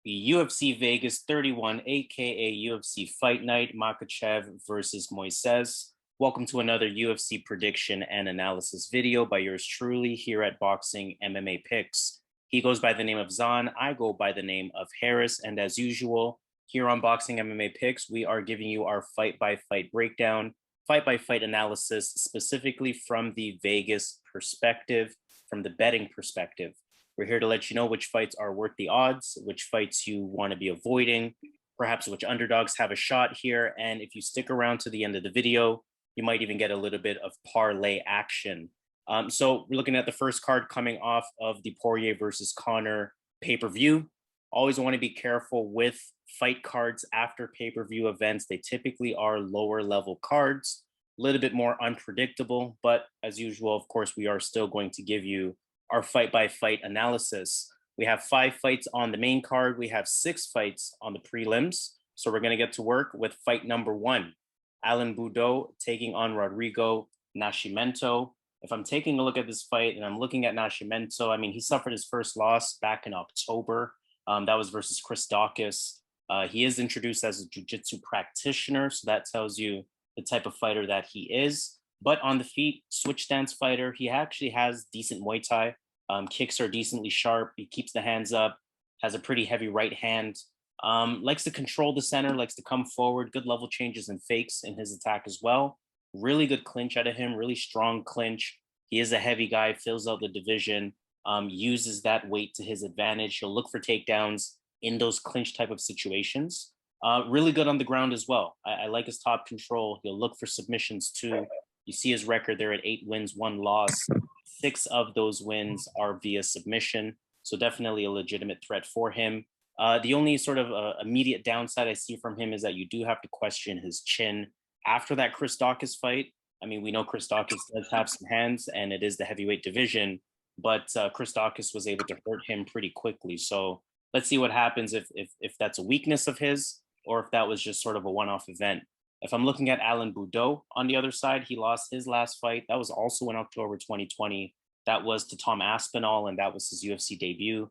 the UFC Vegas 31, aka UFC Fight Night, Makhachev versus Moisés. Welcome to another UFC prediction and analysis video by yours truly here at Boxing MMA Picks. He goes by the name of Zan, I go by the name of Harris, and as usual, here on Boxing MMA Picks, we are giving you our fight-by-fight breakdown, fight-by-fight analysis, specifically from the Vegas perspective, from the betting perspective. We're here to let you know which fights are worth the odds, which fights you want to be avoiding, perhaps which underdogs have a shot here. And if you stick around to the end of the video, you might even get a little bit of parlay action. So we're looking at the first card coming off of the Poirier versus Conor pay-per-view. Always want to be careful with fight cards after pay-per-view events. They typically are lower level cards, a little bit more unpredictable, but as usual, of course, we are still going to give you our fight-by-fight analysis. We have 5 fights on the main card. We have 6 fights on the prelims. So we're going to get to work with fight number 1. Alan Baudot taking on Rodrigo Nascimento. If I'm taking a look at this fight and I'm looking at Nascimento, I mean, he suffered his first loss back in October. That was versus Chris Daukaus. He is introduced as a jiu-jitsu practitioner, so that tells you the type of fighter that he is. But on the feet, switch stance fighter. He actually has decent Muay Thai. Kicks are decently sharp. He keeps the hands up, has a pretty heavy right hand. Likes to control the center, likes to come forward. Good level changes and fakes in his attack as well. Really good clinch out of him, really strong clinch. He is a heavy guy, fills out the division, uses that weight to his advantage. He'll look for takedowns in those clinch type of situations. Really good on the ground as well. I like his top control. He'll look for submissions too. You see his record there at 8 wins, 1 loss. 6 of those wins are via submission. So definitely a legitimate threat for him. The only sort of immediate downside I see from him is that you do have to question his chin. After that Chris Daukaus fight, I mean, we know Chris Daukaus does have some hands and it is the heavyweight division, but Chris Daukaus was able to hurt him pretty quickly. So let's see what happens if that's a weakness of his or if that was just sort of a one-off event. If I'm looking at Alan Baudot on the other side, he lost his last fight. That was also in October 2020. That was to Tom Aspinall, and that was his UFC debut.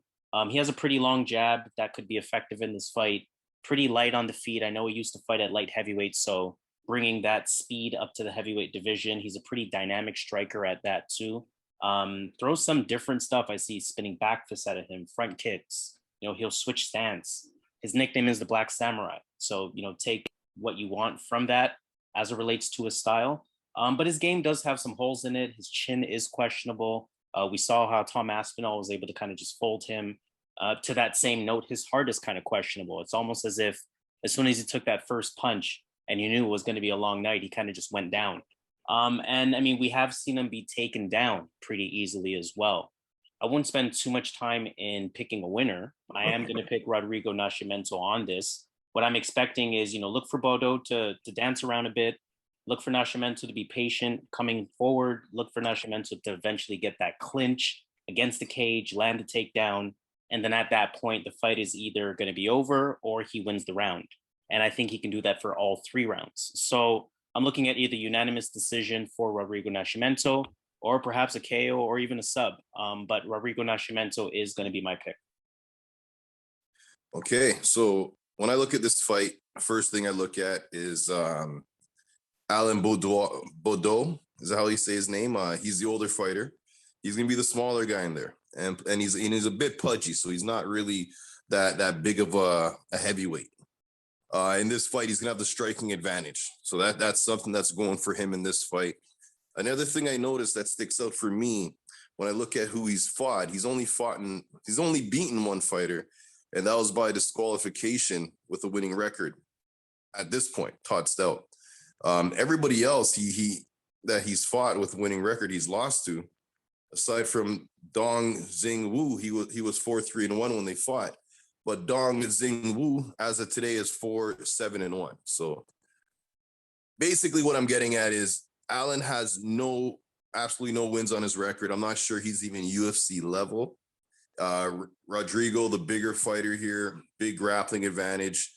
He has a pretty long jab that could be effective in this fight. Pretty light on the feet. I know he used to fight at light heavyweight, so bringing that speed up to the heavyweight division. He's a pretty dynamic striker at that too. Throws some different stuff. I see spinning back fists out of him, front kicks. You know, he'll switch stance. His nickname is the Black Samurai. So, you know, take what you want from that as it relates to his style. But his game does have some holes in it. His chin is questionable. We saw how Tom Aspinall was able to kind of just fold him. To that same note, his heart is kind of questionable. It's almost as if as soon as he took that first punch and you knew it was going to be a long night, he kind of just went down. And I mean, we have seen him be taken down pretty easily as well. I wouldn't spend too much time in picking a winner. I am going to pick Rodrigo Nascimento on this. What I'm expecting is, you know, look for Baudot to dance around a bit, look for Nascimento to be patient, coming forward, look for Nascimento to eventually get that clinch against the cage, land the takedown, and then at that point, the fight is either going to be over or he wins the round. And I think he can do that for all 3 rounds. So I'm looking at either unanimous decision for Rodrigo Nascimento or perhaps a KO or even a sub. But Rodrigo Nascimento is going to be my pick. Okay, so when I look at this fight, first thing I look at is Alan Baudot. Is that how you say his name? He's the older fighter. He's going to be the smaller guy in there. And he's a bit pudgy, so he's not really that big of a heavyweight. In this fight, he's going to have the striking advantage. So that's something that's going for him in this fight. Another thing I noticed that sticks out for me when I look at who he's fought, he's only beaten 1 fighter, and that was by disqualification with a winning record. At this point, Todd Stout. Everybody else that he's fought with a winning record, he's lost to. Aside from Dong Xing Wu, he was 4-3-1 when they fought. But Dong Xing Wu, as of today, is 4-7-1. So basically what I'm getting at is Alan has absolutely no wins on his record. I'm not sure he's even UFC level. Rodrigo, the bigger fighter here, big grappling advantage.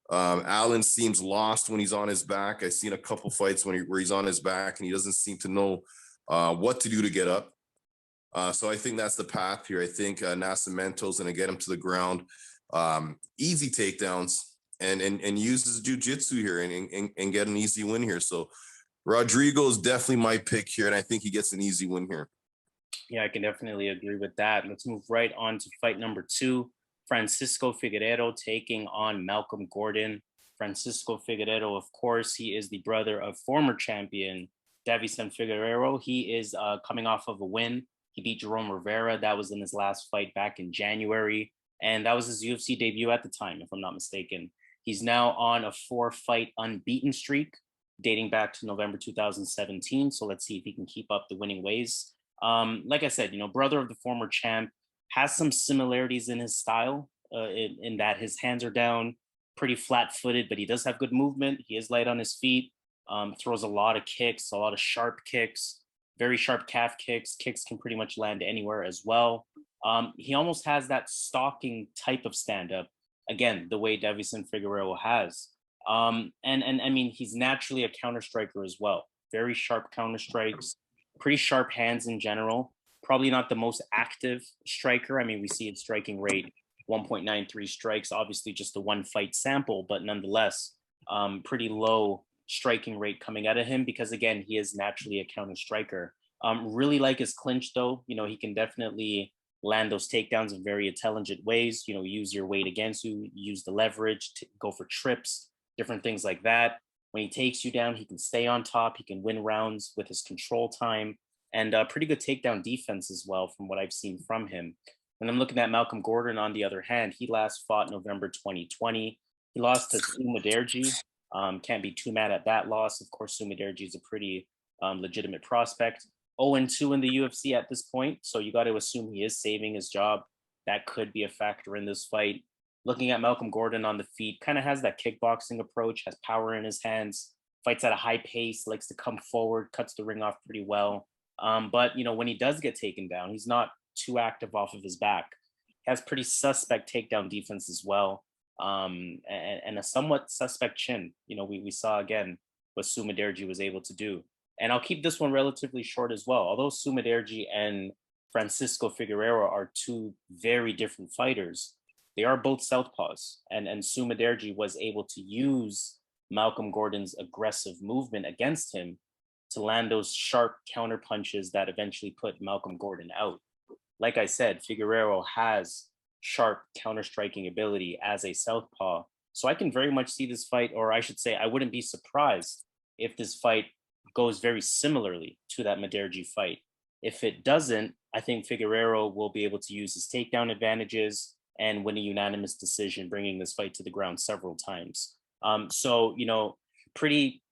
Alan seems lost when he's on his back. I've seen a couple fights where he's on his back and he doesn't seem to know what to do to get up. So I think that's the path here. I think Nascimento's going to get him to the ground. easy takedowns and uses jiu-jitsu here and get an easy win here. So Rodrigo is definitely my pick here, and I think he gets an easy win here. Yeah, I can definitely agree with that. Let's move right on to fight number 2. Francisco Figueiredo taking on Malcolm Gordon. Francisco Figueiredo, of course, he is the brother of former champion Davison Figueiredo. He is coming off of a win. He beat Jerome Rivera. That was in his last fight back in January. And that was his UFC debut at the time, if I'm not mistaken. He's now on a 4-fight unbeaten streak dating back to November 2017. So let's see if he can keep up the winning ways. Like I said, brother of the former champ, has some similarities in his style, in that his hands are down, pretty flat-footed, but he does have good movement. He is light on his feet, throws a lot of kicks, a lot of sharp kicks, very sharp calf kicks. Kicks can pretty much land anywhere as well. He almost has that stalking type of stand-up, again, the way Davison Figueiredo has. And I mean, he's naturally a counter striker as well. Very sharp counter strikes, pretty sharp hands in general. Probably not the most active striker. I mean, we see his striking rate 1.93 strikes, obviously just a 1-fight sample, but nonetheless, pretty low striking rate coming out of him because, again, he is naturally a counter striker. Really like his clinch, though. He can definitely land those takedowns in very intelligent ways. Use your weight against you, use the leverage to go for trips, different things like that. When he takes you down, he can stay on top. He can win rounds with his control time and pretty good takedown defense as well, from what I've seen from him. When I'm looking at Malcolm Gordon, on the other hand, he last fought November 2020. He lost to Sumaderji. Can't be too mad at that loss. Of course, Sumaderji is a pretty legitimate prospect. 0-2 in the UFC at this point, so you got to assume he is saving his job. That could be a factor in this fight. Looking at Malcolm Gordon on the feet, kind of has that kickboxing approach, has power in his hands, fights at a high pace, likes to come forward, cuts the ring off pretty well. But when he does get taken down, he's not too active off of his back. Has pretty suspect takedown defense as well, and a somewhat suspect chin. We saw again what Sumaderji was able to do. And I'll keep this one relatively short as well. Although Sumaderji and Francisco Figueiredo are two very different fighters, they are both southpaws, and Sumaderji was able to use Malcolm Gordon's aggressive movement against him to land those sharp counter punches that eventually put Malcolm Gordon out. Like I said, Figueiredo has sharp counter striking ability as a southpaw, so I can very much see this fight, or I should say, I wouldn't be surprised if this fight goes very similarly to that Maderji fight. If it doesn't, I think Figueiredo will be able to use his takedown advantages and win a unanimous decision, bringing this fight to the ground several times. So, pretty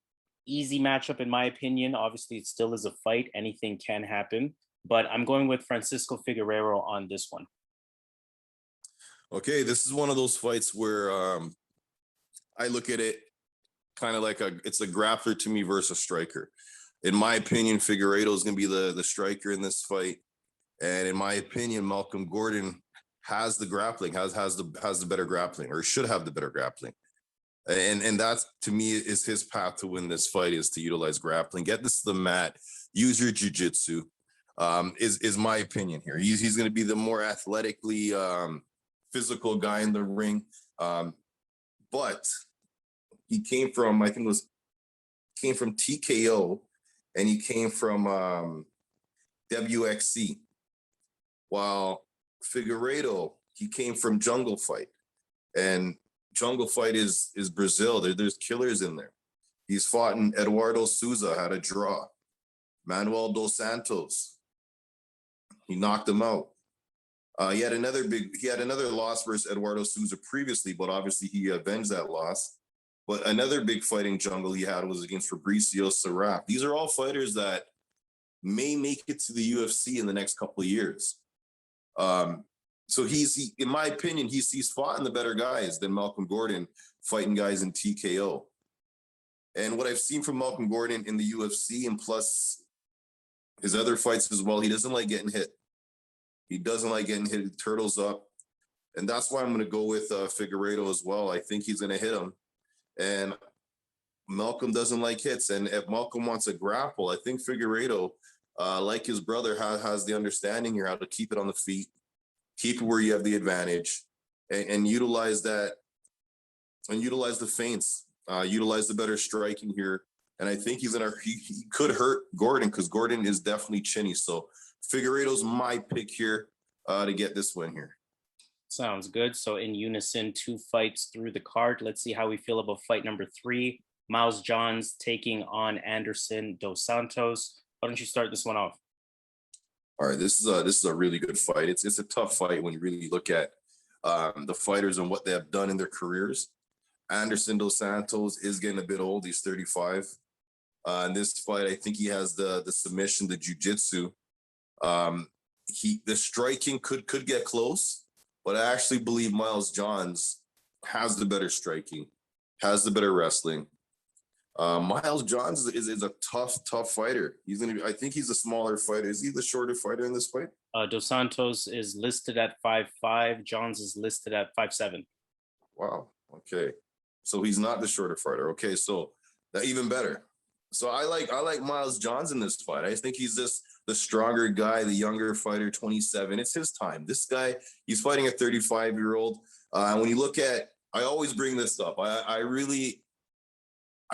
easy matchup in my opinion. Obviously, it still is a fight. Anything can happen. But I'm going with Francisco Figueiredo on this one. Okay, this is one of those fights where I look at it kind of like it's a grappler to me versus a striker. In my opinion, Figueiredo is going to be the striker in this fight. And in my opinion, Malcolm Gordon has the grappling, has the better grappling, or should have the better grappling. And that, to me, is his path to win this fight, is to utilize grappling. Get this to the mat, use your jiu-jitsu, is my opinion here. He's going to be the more athletically physical guy in the ring. But he came from, I think came from TKO, and he came from WXC. While Figueiredo, he came from Jungle Fight. And Jungle Fight is Brazil. There's killers in there. He's fought in Eduardo Souza, had a draw. Manuel dos Santos, he knocked him out. He had another loss versus Eduardo Souza previously, but obviously he avenged that loss. But another big fight in Jungle he had was against Fabricio Seraf. These are all fighters that may make it to the UFC in the next couple of years. So he, in my opinion, he's fought in the better guys than Malcolm Gordon fighting guys in TKO. And what I've seen from Malcolm Gordon in the UFC, and plus his other fights as well, he doesn't like getting hit. He doesn't like getting hit. He turtles up. And that's why I'm going to go with Figueiredo as well. I think he's going to hit him. And Malcolm doesn't like hits. And if Malcolm wants a grapple, I think Figueiredo, like his brother, has the understanding here how to keep it on the feet, keep it where you have the advantage, and utilize that and utilize the feints, utilize the better striking here. And I think he could hurt Gordon because Gordon is definitely chinny. So Figueiredo's my pick here to get this win here. Sounds good. So in unison, 2 fights through the card. Let's see how we feel about fight number 3. Miles Johns taking on Anderson dos Santos. Why don't you start this one off? All right, this is a really good fight. It's a tough fight when you really look at the fighters and what they have done in their careers. Anderson dos Santos is getting a bit old. He's 35. In this fight, I think he has the submission, the jiu-jitsu. The striking could get close, but I actually believe Miles Johns has the better striking, has the better wrestling. Miles Johns is a tough fighter. I think he's a smaller fighter. Is he the shorter fighter in this fight? Dos Santos is listed at 5'5". Johns is listed at 5'7". Wow. Okay. So he's not the shorter fighter. Okay. So that even better. So I like Miles Johns in this fight. I think he's just the stronger guy, the younger fighter, 27. It's his time. This guy, he's fighting a 35-year-old. When you look at, I always bring this up. I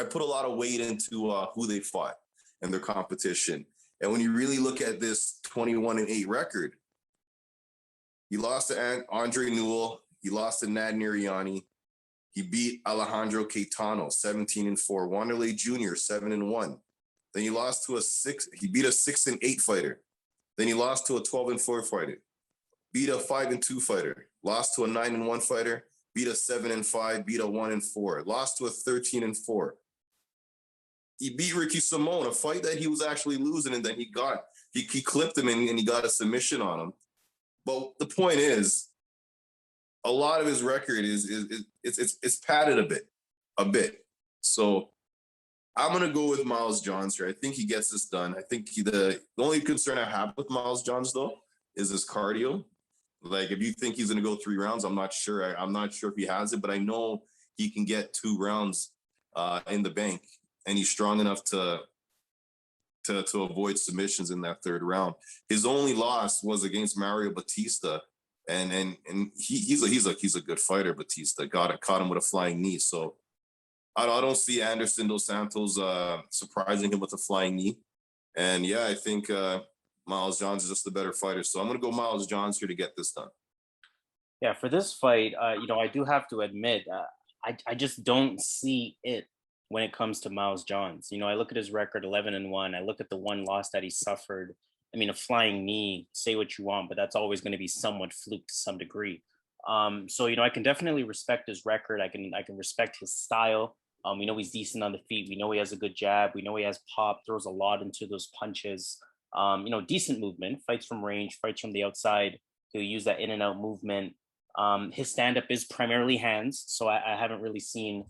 put a lot of weight into who they fought and their competition. And when you really look at this 21-8 record, he lost to Andre Newell. He lost to Nad Niriani. He beat Alejandro Caetano, 17-4. Wanderlei Jr., 7-1. Then he lost to he beat a 6-8 fighter. Then he lost to a 12-4 fighter. Beat a 5-2 fighter. Lost to a 9-1 fighter. Beat a 7-5. Beat a 1-4. Lost to a 13-4. He beat Ricky Simone, a fight that he was actually losing, and then he clipped him and he got a submission on him. But the point is, a lot of his record it's padded a bit. So I'm gonna go with Miles Johns here. I think he gets this done. I think the only concern I have with Miles Johns though is his cardio. Like if you think he's gonna go 3 rounds, I'm not sure. I'm not sure if he has it, but I know he can get 2 rounds in the bank, and he's strong enough to avoid submissions in that 3rd round. His only loss was against Mario Batista. And he's a good fighter. Batista caught him with a flying knee. So I don't see Anderson dos Santos surprising him with a flying knee. And yeah, I think Miles Johns is just the better fighter. So I'm gonna go Miles Johns here to get this done. Yeah, for this fight, I do have to admit, I just don't see it when it comes to Miles Johns. I look at his record, 11-1. I look at the one loss that he suffered. I mean, a flying knee, say what you want, but that's always going to be somewhat fluke to some degree. So I can definitely respect his record. I can respect his style. We know he's decent on the feet. We know he has a good jab. We know he has pop, throws a lot into those punches. Decent movement, fights from range, fights from the outside. He'll use that in and out movement. His stand-up is primarily hands, so I haven't really seen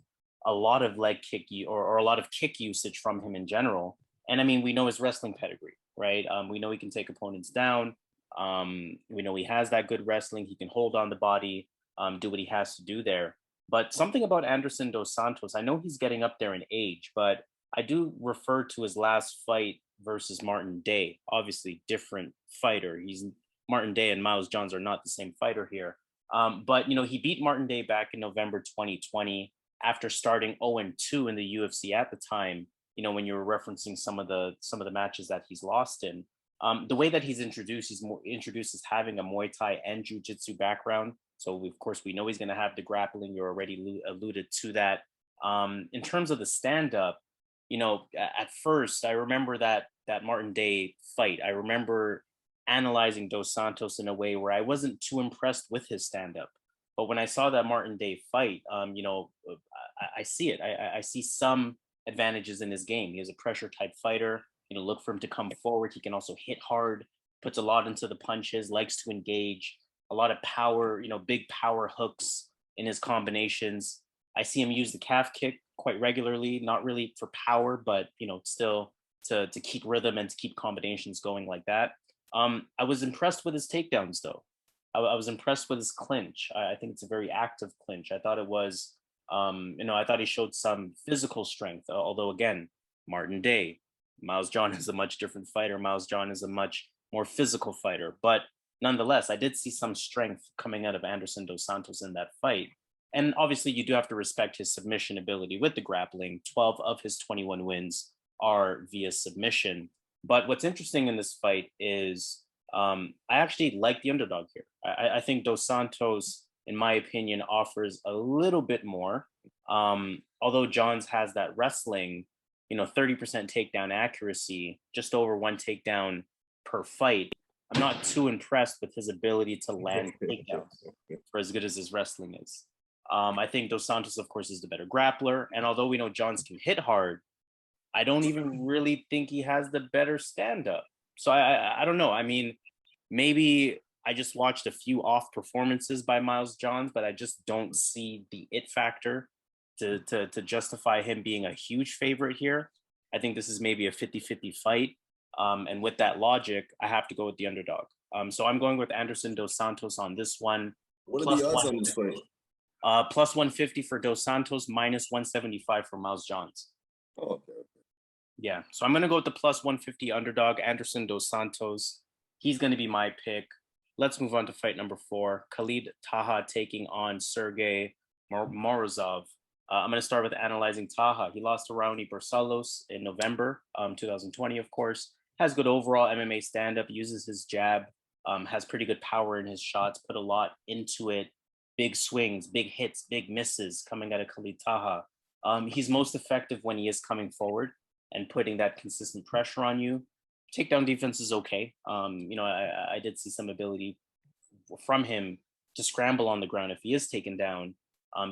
a lot of leg kick or a lot of kick usage from him in general. And I mean, we know his wrestling pedigree, right? We know he can take opponents down. We know he has that good wrestling. He can hold on the body, do what he has to do there. But something about Anderson dos Santos, I know he's getting up there in age, but I do refer to his last fight versus Martin Day. Obviously, different fighter. Martin Day and Miles Johns are not the same fighter here. But he beat Martin Day back in November 2020 after starting 0-2 in the UFC at the time. When you were referencing some of the matches that he's lost in, the way that he's introduced as having a Muay Thai and Jiu-Jitsu background. So of course we know he's going to have the grappling. You already alluded to that. In terms of the stand-up, at first I remember that Martin Day fight. I remember analyzing Dos Santos in a way where I wasn't too impressed with his stand-up. But when I saw that Martin Day fight, I see it. I see some advantages in his game. He is a pressure type fighter. Look for him to come forward. He can also hit hard, puts a lot into the punches, likes to engage, a lot of power, big power hooks in his combinations. I see him use the calf kick quite regularly, not really for power, but still to keep rhythm and to keep combinations going like that. I was impressed with his takedowns though. I was impressed with his clinch. I think it's a very active clinch. I thought it was I thought he showed some physical strength, although again, Martin Day, Miles John is a much different fighter. Miles John is a much more physical fighter. But nonetheless, I did see some strength coming out of Anderson dos Santos in that fight. And obviously, you do have to respect his submission ability with the grappling. 12 of his 21 wins are via submission. But what's interesting in this fight is I actually like the underdog here. I think Dos Santos, in my opinion, offers a little bit more. Although Johns has that wrestling, 30% takedown accuracy, just over one takedown per fight. I'm not too impressed with his ability to land takedowns for as good as his wrestling is. I think Dos Santos, of course, is the better grappler. And although we know Johns can hit hard, I don't even really think he has the better stand-up. So I don't know. I mean, maybe I just watched a few off performances by Miles Johns, but I just don't see the it factor to justify him being a huge favorite here. I think this is maybe a 50-50 fight. And with that logic, I have to go with the underdog. So I'm going with Anderson dos Santos on this one. What are the odds on this fight? Plus 150 for Dos Santos, minus 175 for Miles Johns. Oh, okay. Yeah, so I'm going to go with the plus 150 underdog, Anderson dos Santos. He's going to be my pick. Let's move on to fight number 4. Khalid Taha taking on Sergey Morozov. I'm going to start with analyzing Taha. He lost to Raoni Barcelos in November 2020, of course. Has good overall MMA stand-up, uses his jab, has pretty good power in his shots, put a lot into it. Big swings, big hits, big misses coming out of Khalid Taha. He's most effective when he is coming forward and putting that consistent pressure on you. Takedown defense is okay. I did see some ability from him to scramble on the ground if he is taken down.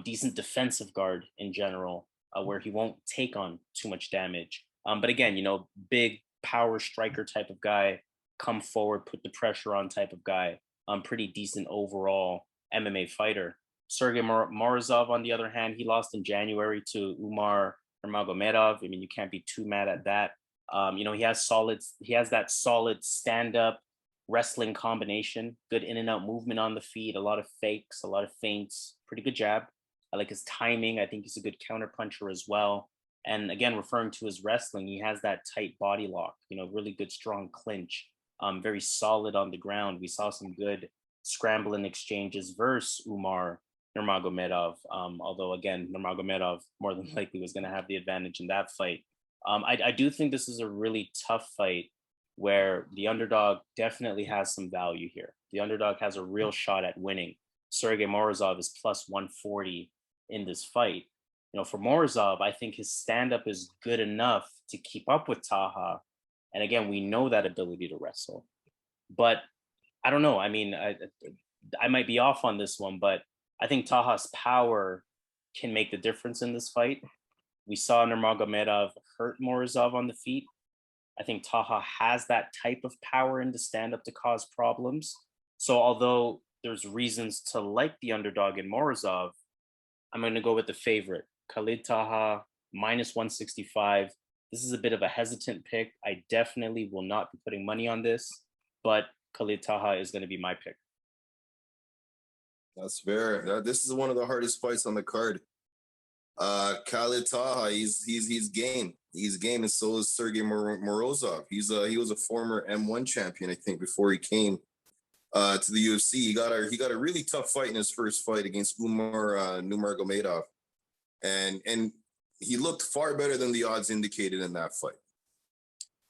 Decent defensive guard in general, where he won't take on too much damage. But again, big power striker type of guy, come forward, put the pressure on type of guy. Pretty decent overall MMA fighter. Sergey Morozov, on the other hand, he lost in January to Umar Nurmagomedov. I mean, you can't be too mad at that. He has that solid stand-up wrestling combination, good in and out movement on the feet, a lot of fakes, a lot of feints, pretty good jab. I like his timing. I think he's a good counter puncher as well. And again, referring to his wrestling, he has that tight body lock, really good, strong clinch, very solid on the ground. We saw some good scrambling exchanges versus Umar Nurmagomedov. Although again, Nurmagomedov more than likely was going to have the advantage in that fight. I do think this is a really tough fight where the underdog definitely has some value here. The underdog has a real shot at winning. Sergey Morozov is plus 140 in this fight. For Morozov, I think his stand-up is good enough to keep up with Taha. And again, we know that ability to wrestle. But I don't know. I mean, I might be off on this one, but I think Taha's power can make the difference in this fight. We saw Nurmagomedov hurt Morozov on the feet. I think Taha has that type of power in the stand-up to cause problems. So although there's reasons to like the underdog in Morozov, I'm going to go with the favorite, Khalid Taha, minus 165. This is a bit of a hesitant pick. I definitely will not be putting money on this, but Khalid Taha is going to be my pick. That's fair. This is one of the hardest fights on the card. Khalid Taha, he's game. He's game, and so is Sergey Morozov. He was a former M1 champion, I think, before he came to the UFC. He got a really tough fight in his first fight against Umar Nurmagomedov, and he looked far better than the odds indicated in that fight.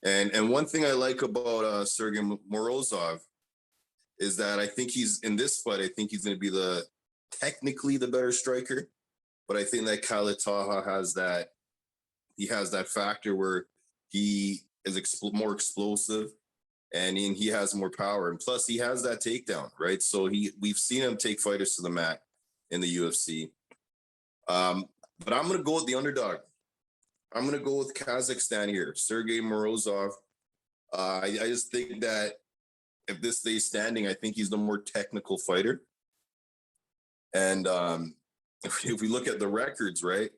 And one thing I like about Sergey Morozov is that I think in this fight, I think he's going to be technically the better striker. But I think that Khalid Taha has that factor where he is more explosive and he has more power. And plus he has that takedown, right? So we've seen him take fighters to the mat in the UFC. But I'm going to go with the underdog. I'm going to go with Kazakhstan here, Sergey Morozov. I just think that if this stays standing, I think he's the more technical fighter. And if we look at the records, right,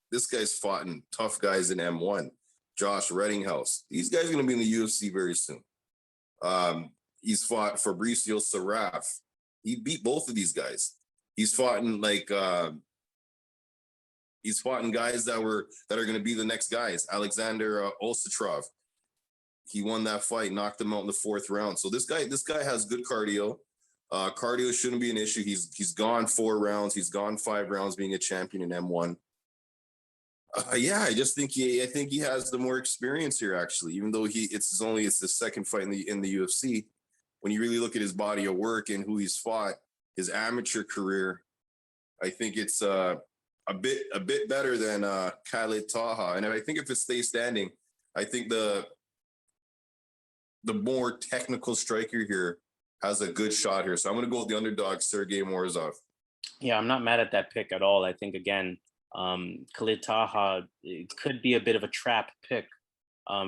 this guy's fought in tough guys in M1. Josh Reddinghouse. These guys are going to be in the UFC very soon. He's fought Fabricio Saraf. He beat both of these guys. He's fought in guys that are going to be the next guys. Alexander Osatrov. He won that fight, knocked him out in the 4th round. So this guy has good cardio. Cardio shouldn't be an issue. He's gone 4 rounds. He's gone 5 rounds being a champion in M1. Yeah, I think he has the more experience here, actually. Even though it's the second fight in the UFC. When you really look at his body of work and who he's fought, his amateur career, I think it's a bit better than Khalid Taha. And I think if it stays standing, I think the more technical striker here has a good shot here. So I'm going to go with the underdog, Sergey Morozov. Yeah, I'm not mad at that pick at all. I think, again, Khalid Taha, it could be a bit of a trap pick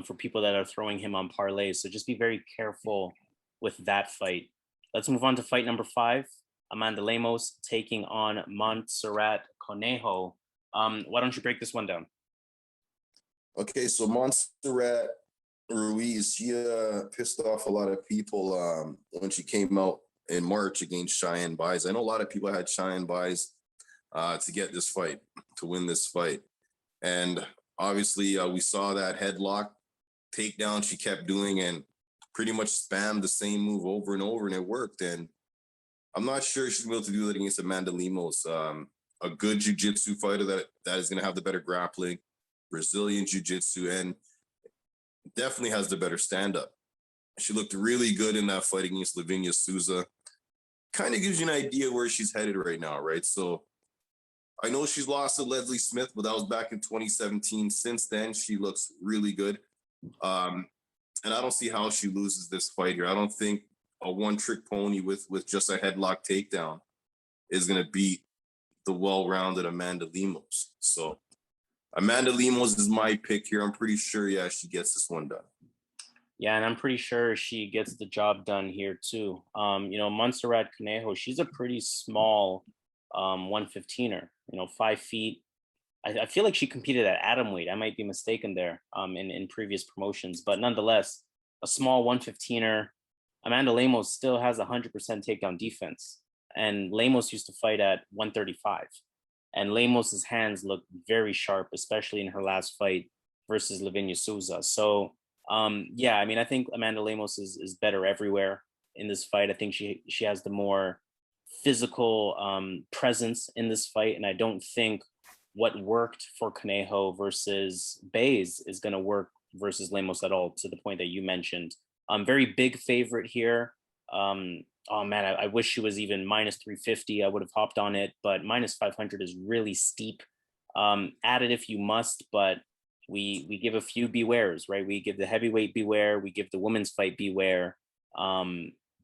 for people that are throwing him on parlays. So just be very careful with that fight. Let's move on to fight number 5. Amanda Lemos taking on Montserrat Conejo. Why don't you break this one down? Okay, so Montserrat Ruiz, she pissed off a lot of people when she came out in March against Cheyenne Buys. I know a lot of people had Cheyenne Buys to get this fight, to win this fight. And obviously, we saw that headlock takedown she kept doing and pretty much spammed the same move over and over, and it worked. And I'm not sure she's able to do that against Amanda Lemos, a good jiu-jitsu fighter that is going to have the better grappling, Brazilian jiu-jitsu, and definitely has the better stand-up. She looked really good in that fight against Lavinia Souza. Kind of gives you an idea where she's headed right now, right? So I know she's lost to Leslie Smith, but that was back in 2017. Since then, she looks really good. And I don't see how she loses this fight here. I don't think a one-trick pony with just a headlock takedown is going to beat the well-rounded Amanda Lemos. So Amanda Lemos is my pick here. I'm pretty sure, yeah, she gets this one done. Yeah, and I'm pretty sure she gets the job done here too. Montserrat Conejo, she's a pretty small 115er, 5 feet. I feel like she competed at atomweight. I might be mistaken there in previous promotions, but nonetheless, a small 115er. Amanda Lemos still has 100% takedown defense, and Lemos used to fight at 135, and Lemos's hands look very sharp, especially in her last fight versus Lavinia Souza. So yeah, I mean, I think Amanda Lemos is better everywhere in this fight. I think she has the more physical presence in this fight, and I don't think what worked for Conejo versus Bays is going to work versus Lemos at all, to the point that you mentioned. Very big favorite here. Oh man, I wish she was even minus 350. I would have hopped on it, but minus 500 is really steep. Add it if you must, but we give a few bewares, right? We give the heavyweight beware, we give the women's fight beware.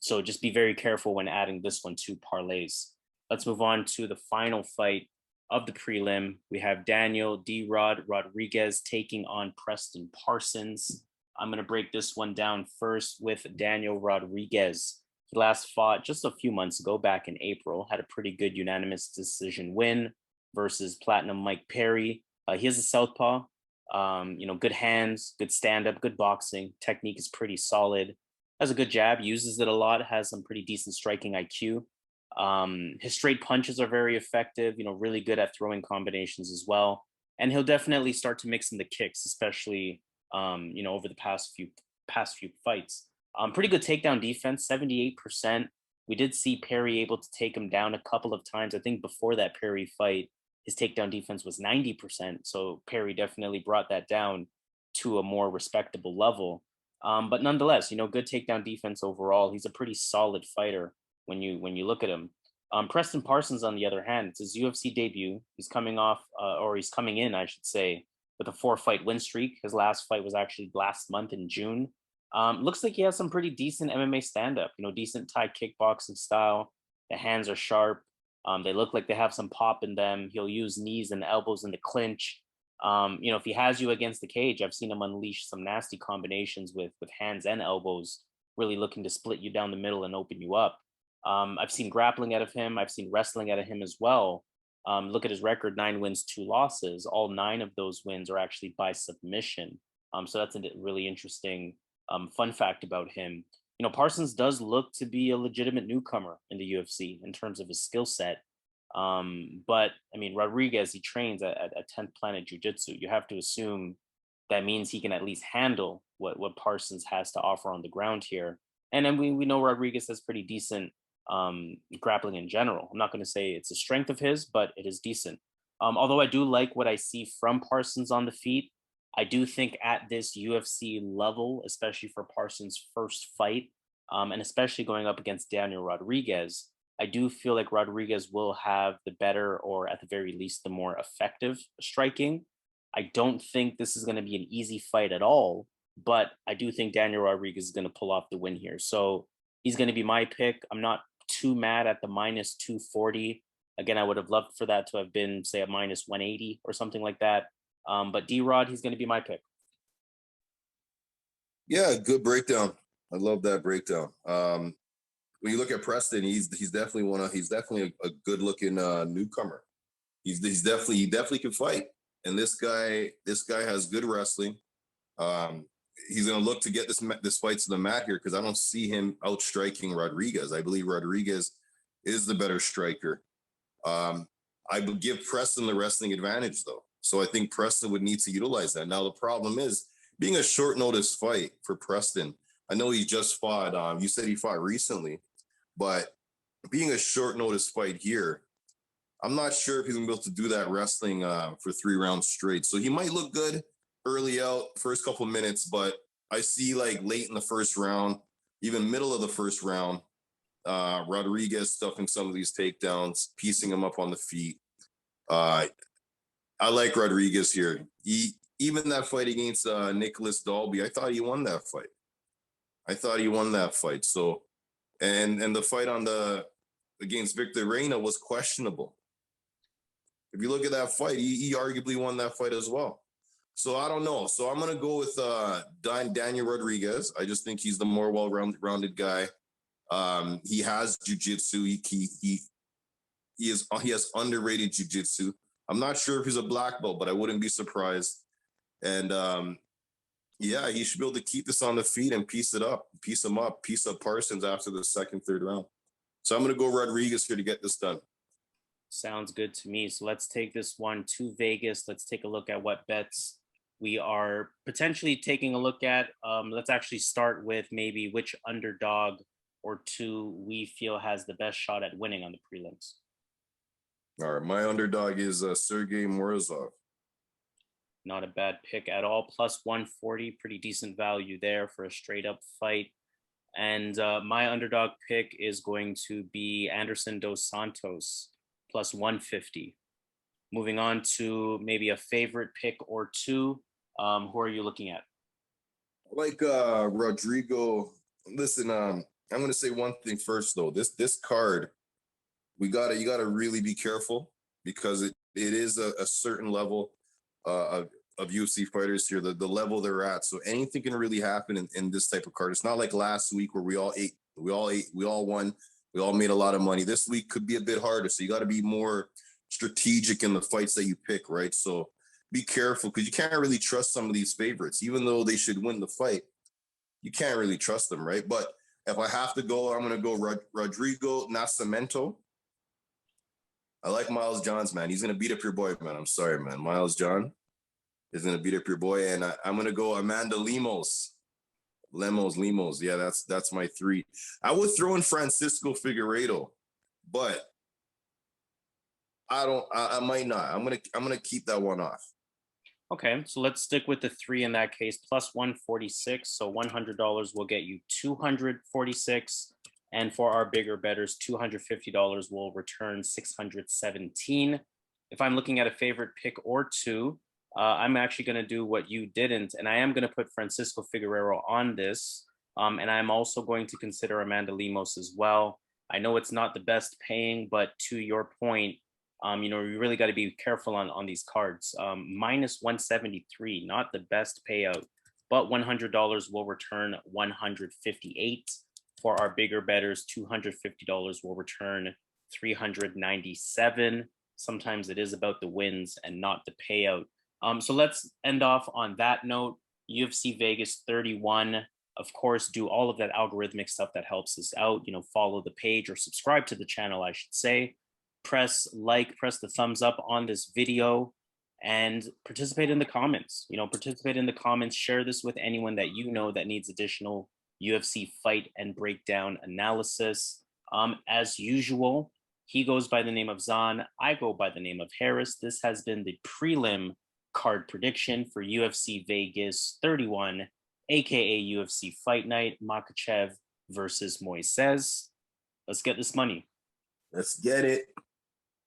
So just be very careful when adding this one to parlays. Let's move on to the final fight of the prelim. We have Daniel D-Rod Rodriguez taking on Preston Parsons. I'm going to break this one down first with Daniel Rodriguez. He last fought just a few months ago, back in April, had a pretty good unanimous decision win versus Platinum Mike Perry. He has a southpaw, good hands, good stand-up, good boxing. Technique is pretty solid. Has a good jab, uses it a lot, has some pretty decent striking IQ. His straight punches are very effective, really good at throwing combinations as well. And he'll definitely start to mix in the kicks, especially, over the past few fights. Pretty good takedown defense, 78%. We did see Perry able to take him down a couple of times. I think before that Perry fight, his takedown defense was 90%. So Perry definitely brought that down to a more respectable level. But nonetheless, good takedown defense overall. He's a pretty solid fighter when you look at him. Preston Parsons, on the other hand, it's his UFC debut. He's coming in, I should say, with a 4-fight win streak. His last fight was actually last month in June. Looks like he has some pretty decent MMA stand-up, decent Thai kickboxing style. The hands are sharp. They look like they have some pop in them. He'll use knees and elbows in the clinch. If he has you against the cage, I've seen him unleash some nasty combinations with hands and elbows, really looking to split you down the middle and open you up. I've seen grappling out of him. I've seen wrestling out of him as well. Look at his record, 9 wins, 2 losses. All 9 of those wins are actually by submission. So that's a really interesting fun fact about him. Parsons does look to be a legitimate newcomer in the UFC in terms of his skill set. But I mean, Rodriguez, he trains at 10th Planet Jiu-Jitsu. You have to assume that means he can at least handle what Parsons has to offer on the ground here. And then we know Rodriguez has pretty decent grappling in general. I'm not going to say it's a strength of his, but it is decent. Although I do like what I see from Parsons on the feet, I do think at this UFC level, especially for Parsons' first fight, and especially going up against Daniel Rodriguez, I do feel like Rodriguez will have the better, or at the very least, the more effective striking. I don't think this is going to be an easy fight at all, but I do think Daniel Rodriguez is going to pull off the win here. So he's going to be my pick. I'm not too mad at the minus 240. Again, I would have loved for that to have been, say, a minus 180 or something like that. But D-Rod, he's going to be my pick. Yeah, good breakdown. I love that breakdown. When you look at Preston, he's definitely a good looking newcomer. He definitely can fight. And this guy has good wrestling. He's going to look to get this fight to the mat here, because I don't see him outstriking Rodriguez. I believe Rodriguez is the better striker. I would give Preston the wrestling advantage, though. So I think Preston would need to utilize that. Now, the problem is, being a short notice fight for Preston, I know he just fought, you said he fought recently, but being a short notice fight here, I'm not sure if he's going to be able to do that wrestling for 3 rounds straight. So he might look good early out, first couple of minutes, but I see like late in the first round, even middle of the first round, Rodriguez stuffing some of these takedowns, piecing him up on the feet. I like Rodriguez here. Even that fight against Nicholas Dalby, I thought he won that fight. So, and the fight against Victor Reina was questionable. If you look at that fight, he arguably won that fight as well. So I don't know. So I'm gonna go with Daniel Rodriguez. I just think he's the more well-rounded guy. He has jiu-jitsu. He has underrated jiu-jitsu. I'm not sure if he's a black belt, but I wouldn't be surprised. And yeah, he should be able to keep this on the feet and piece him up, piece up Parsons after the second, third round. So I'm going to go Rodriguez here to get this done. Sounds good to me. So let's take this one to Vegas. Let's take a look at what bets we are potentially taking a look at. Let's actually start with maybe which underdog or two we feel has the best shot at winning on the prelims. All right, my underdog is Sergey Morozov. Not a bad pick at all. Plus 140, pretty decent value there for a straight up fight. And my underdog pick is going to be Anderson dos Santos, plus 150. Moving on to maybe a favorite pick or two. Who are you looking at? I like Rodrigo. Listen, I'm going to say one thing first, though. This card, you gotta really be careful, because it is a certain level of UFC fighters here, the level they're at. So anything can really happen in this type of card. It's not like last week where we all won, we all made a lot of money. This week could be a bit harder. So you got to be more strategic in the fights that you pick, right? So be careful, because you can't really trust some of these favorites, even though they should win the fight. You can't really trust them, right? But if I have to go, I'm going to go Rodrigo Nascimento. I like Miles Johns, man. He's going to beat up your boy, man. I'm sorry, man. Miles John is going to beat up your boy. And I'm going to go Amanda Lemos. Lemos. Yeah, that's my 3. I would throw in Francisco Figueiredo, but I might not. I'm going to keep that one off. Okay, so let's stick with the 3 in that case. Plus 146. So $100 will get you 246. And for our bigger bettors, $250 will return 617. If I'm looking at a favorite pick or two, I'm actually going to do what you didn't, and I am going to put Francisco Figueiredo on this. And I'm also going to consider Amanda Lemos as well. I know it's not the best paying, but to your point, you really got to be careful on these cards. Minus 173, not the best payout, but $100 will return 158. For our bigger bettors, $250 will return 397. Sometimes it is about the wins and not the payout. So let's end off on that note. UFC Vegas 31. Of course, do all of that algorithmic stuff that helps us out. Follow the page or subscribe to the channel, I should say. Press the thumbs up on this video. and participate in the comments. Participate in the comments. Share this with anyone that you know that needs additional UFC fight and breakdown analysis. As usual, he goes by the name of Zan. I go by the name of Harris. This has been the prelim card prediction for UFC Vegas 31, aka UFC Fight Night, Makhachev versus Moisés. Let's get this money. Let's get it.